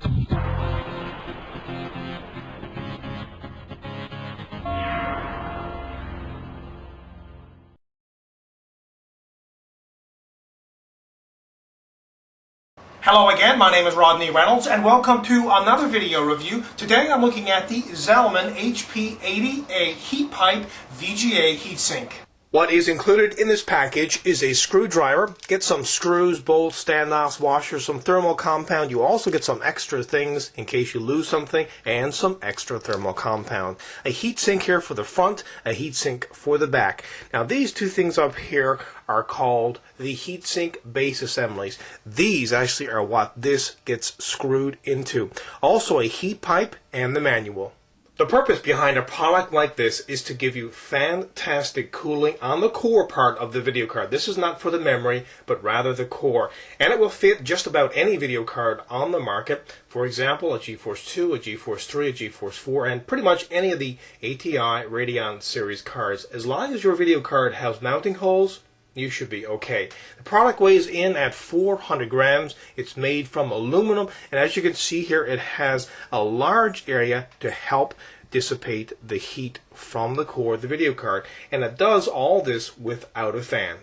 Hello again, my name is Rodney Reynolds and welcome to another video review. Today I'm looking at the Zalman HP-80A heat pipe VGA heatsink. What is included in this package is a screwdriver. Get some screws, bolts, standoffs, washers, some thermal compound. You also get some extra things in case you lose something, and some extra thermal compound. A heatsink here for the front, a heatsink for the back. Now these two things up here are called the heatsink base assemblies. These actually are what this gets screwed into. Also a heat pipe and the manual. The purpose behind a product like this is to give you fantastic cooling on the core part of the video card. This is not for the memory, but rather the core. And it will fit just about any video card on the market. For example, a GeForce 2, a GeForce 3, a GeForce 4, and pretty much any of the ATI Radeon series cards. As long as your video card has mounting holes, you should be okay. The product weighs in at 400 grams. It's made from aluminum, and as you can see here, it has a large area to help dissipate the heat from the core of the video card, and it does all this without a fan.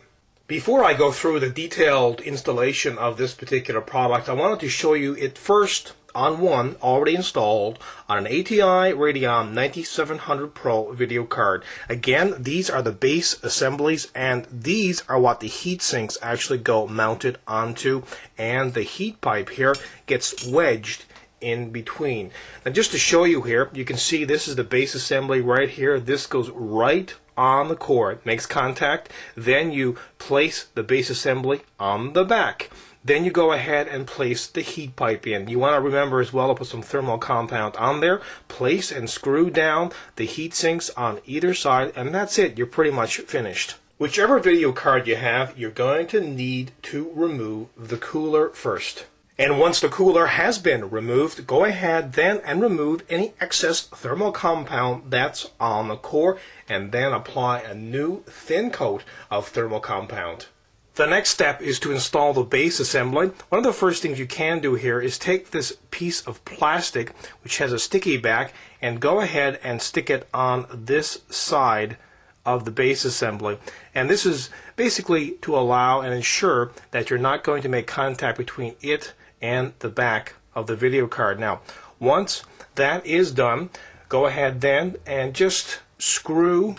Before I go through the detailed installation of this particular product, I wanted to show you it first on one already installed on an ATI Radeon 9700 Pro video card. Again, these are the base assemblies, and these are what the heat sinks actually go mounted onto, and the heat pipe here gets wedged in between. Now just to show you here, you can see this is the base assembly right here. This goes right on the core. It makes contact. Then you place the base assembly on the back. Then you go ahead and place the heat pipe in. You want to remember as well to put some thermal compound on there. Place and screw down the heat sinks on either side, and that's it. You're pretty much finished. Whichever video card you have, you're going to need to remove the cooler first. And once the cooler has been removed, go ahead then and remove any excess thermal compound that's on the core, and then apply a new thin coat of thermal compound. The next step is to install the base assembly. One of the first things you can do here is take this piece of plastic, which has a sticky back, and go ahead and stick it on this side of the base assembly. And this is basically to allow and ensure that you're not going to make contact between it and the back of the video card. Now, once that is done, go ahead then and just screw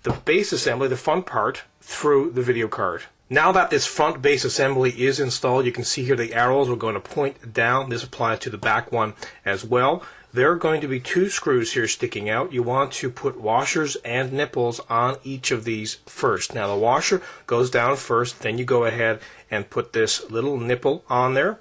the base assembly, the front part, through the video card. Now that this front base assembly is installed, you can see here the arrows are going to point down. This applies to the back one as well. There are going to be two screws here sticking out. You want to put washers and nipples on each of these first. Now the washer goes down first, then you go ahead and put this little nipple on there.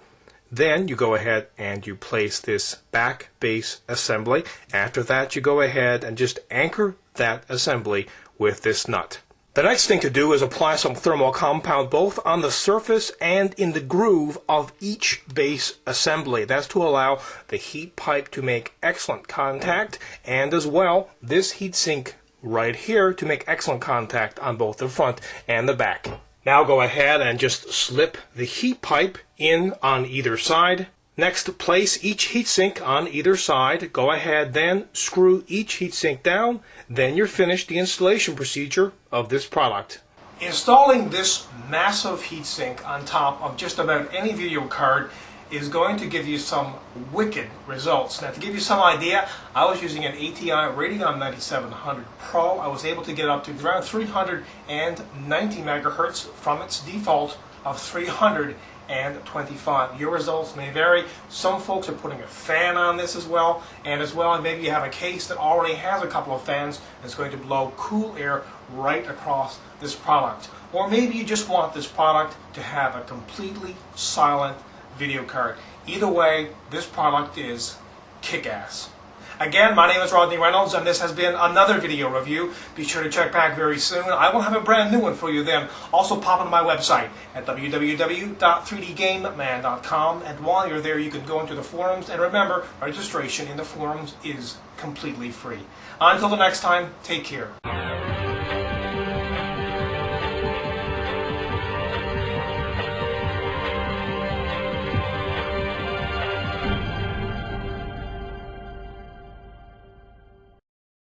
Then you go ahead and you place this back base assembly. After that, you go ahead and just anchor that assembly with this nut. The next thing to do is apply some thermal compound both on the surface and in the groove of each base assembly. That's to allow the heat pipe to make excellent contact, and as well this heat sink right here to make excellent contact on both the front and the back. Now go ahead and just slip the heat pipe in on either side. Next, place each heatsink on either side. Go ahead then, screw each heatsink down. Then you're finished the installation procedure of this product. Installing this massive heatsink on top of just about any video card is going to give you some wicked results. Now to give you some idea, I was using an ATI Radeon 9700 Pro. I was able to get up to around 390 megahertz from its default of 325. Your results may vary. Some folks are putting a fan on this as well, and maybe you have a case that already has a couple of fans that's going to blow cool air right across this product. Or maybe you just want this product to have a completely silent video card. Either way, this product is kick-ass. Again, my name is Rodney Reynolds, and this has been another video review. Be sure to check back very soon. I will have a brand new one for you then. Also pop on my website at www.3dgameman.com, and while you're there you can go into the forums, and remember, registration in the forums is completely free. Until the next time, take care.